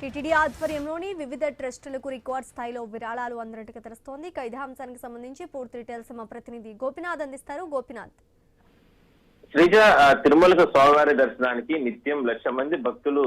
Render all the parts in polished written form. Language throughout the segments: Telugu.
టీటీడీ ఆధ్వర్యంలోని వివిధ ట్రస్టులకు రికార్డ్ స్థాయిలో విరాళాలు అందరికీ తెలుస్తోంది. ఇదే అంశానికి సంబంధించి పూర్తి డీటెయిల్స్ మా ప్రతినిధి గోపినాథ్ అందిస్తారు. గోపినాథ్. శ్రీజ, తిరుమలకు స్వామివారి దర్శనానికి నిత్యం 1,00,000 మంది భక్తులు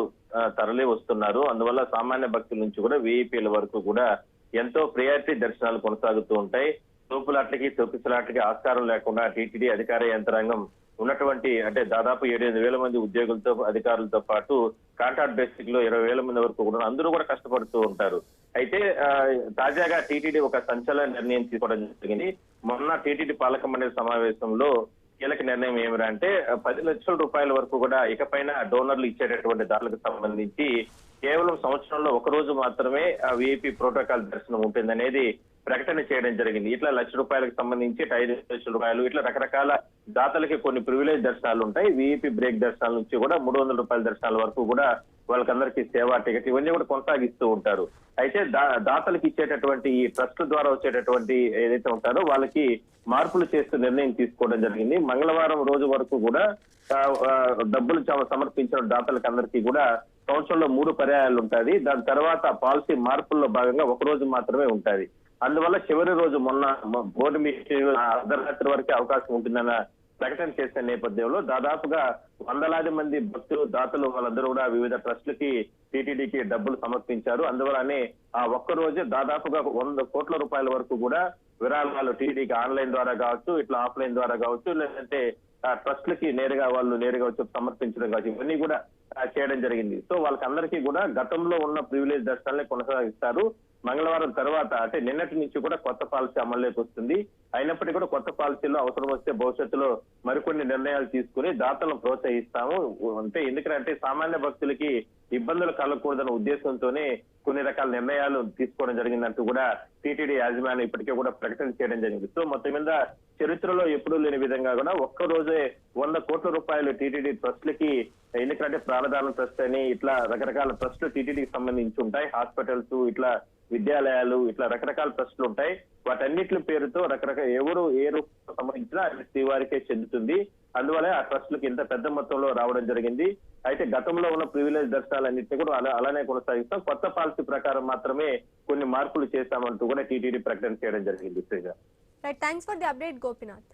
తరలి వస్తున్నారు. అందువల్ల సామాన్య భక్తుల నుంచి కూడా వీఐపీల వరకు కూడా ఎంతో ప్రియారిటీ దర్శనాలు కొనసాగుతూ ఉంటాయి. తోపులాట్లకి తొక్కిసలాట్లకి ఆస్కారం లేకుండా టీటీడీ అధికార యంత్రాంగం ఉన్నటువంటి అంటే దాదాపు 7,000 మంది ఉద్యోగులతో అధికారులతో పాటు కాంట్రాక్ట్ బేసిక్ లో 20,000 మంది వరకు కూడా అందరూ కూడా కష్టపడుతూ ఉంటారు. అయితే తాజాగా టీటీడీ ఒక సంచలన నిర్ణయం తీసుకోవడం జరిగింది. మొన్న టీటీడీ పాలక మండలి సమావేశంలో కీలక నిర్ణయం ఏమిటంటే 10 లక్షల రూపాయల వరకు కూడా ఇకపైన డోనర్లు ఇచ్చేటటువంటి దాడులకు సంబంధించి కేవలం సంవత్సరంలో ఒక రోజు మాత్రమే విఐపి ప్రోటోకాల్ దర్శనం ఉంటుందనేది ప్రకటన చేయడం జరిగింది. ఇట్లా ₹1,00,000 సంబంధించి 5 లక్షల ఇట్లా రకరకాల దాతలకి కొన్ని ప్రివిలేజ్ దర్శనాలు ఉంటాయి. విఐపి బ్రేక్ దర్శనాల నుంచి కూడా ₹300 దర్శనాల వరకు కూడా వాళ్ళకందరికీ సేవా టికెట్ ఇవన్నీ కూడా కొనసాగిస్తూ ఉంటారు. అయితే దాతలకు ఇచ్చేటటువంటి ఈ ట్రస్ట్ ద్వారా వచ్చేటటువంటి ఏదైతే ఉంటారో వాళ్ళకి మార్పులు చేస్తూ నిర్ణయం తీసుకోవడం జరిగింది. మంగళవారం రోజు వరకు కూడా డబ్బులు సమర్పించిన దాతలకు అందరికీ కూడా సంవత్సరంలో 3 పర్యాయాలు ఉంటుంది. దాని తర్వాత పాలసీ మార్పుల్లో భాగంగా ఒక రోజు మాత్రమే ఉంటుంది. అందువల్ల చివరి రోజు మొన్న బోర్డు మీటింగ్ అర్ధరాత్రి వరకే అవకాశం ఉంటుందన్న ప్రకటన చేసిన నేపథ్యంలో దాదాపుగా వందలాది మంది భక్తులు దాతలు వాళ్ళందరూ కూడా వివిధ ట్రస్టులకి టీటీడీకి డబ్బులు సమర్పించారు. అందువల్లనే ఆ ఒక్క రోజే దాదాపుగా 100 కోట్ల రూపాయల వరకు కూడా విరాళాలు టీటీడీకి ఆన్లైన్ ద్వారా కావచ్చు, ఇట్లా ఆఫ్లైన్ ద్వారా కావచ్చు, లేదంటే ట్రస్టులకి వాళ్ళు నేరుగా వచ్చి సమర్పించడం కావచ్చు, ఇవన్నీ కూడా చేయడం జరిగింది. సో వాళ్ళకందరికీ కూడా గతంలో ఉన్న ప్రివిలేజ్ దర్శనాలనే కొనసాగిస్తారు. మంగళవారం తర్వాత అంటే నిన్నటి నుంచి కూడా కొత్త పాలసీ అమల్లోకి వస్తుంది. అయినప్పటికీ కూడా కొత్త పాలసీలో అవసరం వస్తే భవిష్యత్తులో మరికొన్ని నిర్ణయాలు తీసుకుని దాతలను ప్రోత్సహిస్తాము. అంటే ఎందుకంటే సామాన్య భక్తులకి ఇబ్బందులు కలగకూడదన్న ఉద్దేశంతోనే కొన్ని రకాల నిర్ణయాలు తీసుకోవడం జరిగిందంటూ కూడా టీటీడీ యాజమాన్యం ఇప్పటికే కూడా ప్రకటన చేయడం జరిగింది. సో మొత్తం మీద చరిత్రలో ఎప్పుడూ లేని విధంగా కూడా ఒక్క రోజే 100 కోట్ల రూపాయలు టీటీడీ ట్రస్టులకి, ఎందుకంటే ప్రాణదాన ట్రస్ట్ అని ఇట్లా రకరకాల ట్రస్టులు టీటీడీకి సంబంధించి ఉంటాయి. హాస్పిటల్స్, ఇట్లా విద్యాలయాలు, ఇట్లా రకరకాల ట్రస్టులు ఉంటాయి. వాటన్నిటి పేరుతో రకరకాల ఎవరు ఏ రూపం సంబంధించినా శ్రీవారికే చెందుతుంది. అందువల్ల ఆ ట్రస్టులకు ఇంత పెద్ద మొత్తంలో రావడం జరిగింది. అయితే గతంలో ఉన్న ప్రివిలేజ్ దర్శనాలన్నింటినీ కూడా అలానే కొనసాగిస్తాం. కొత్త పాలసీ ప్రకారం మాత్రమే కొన్ని మార్పులు చేస్తామంటూ కూడా టీటీడీ ప్రకటన చేయడం జరిగింది. Thanks for the update Gopinath.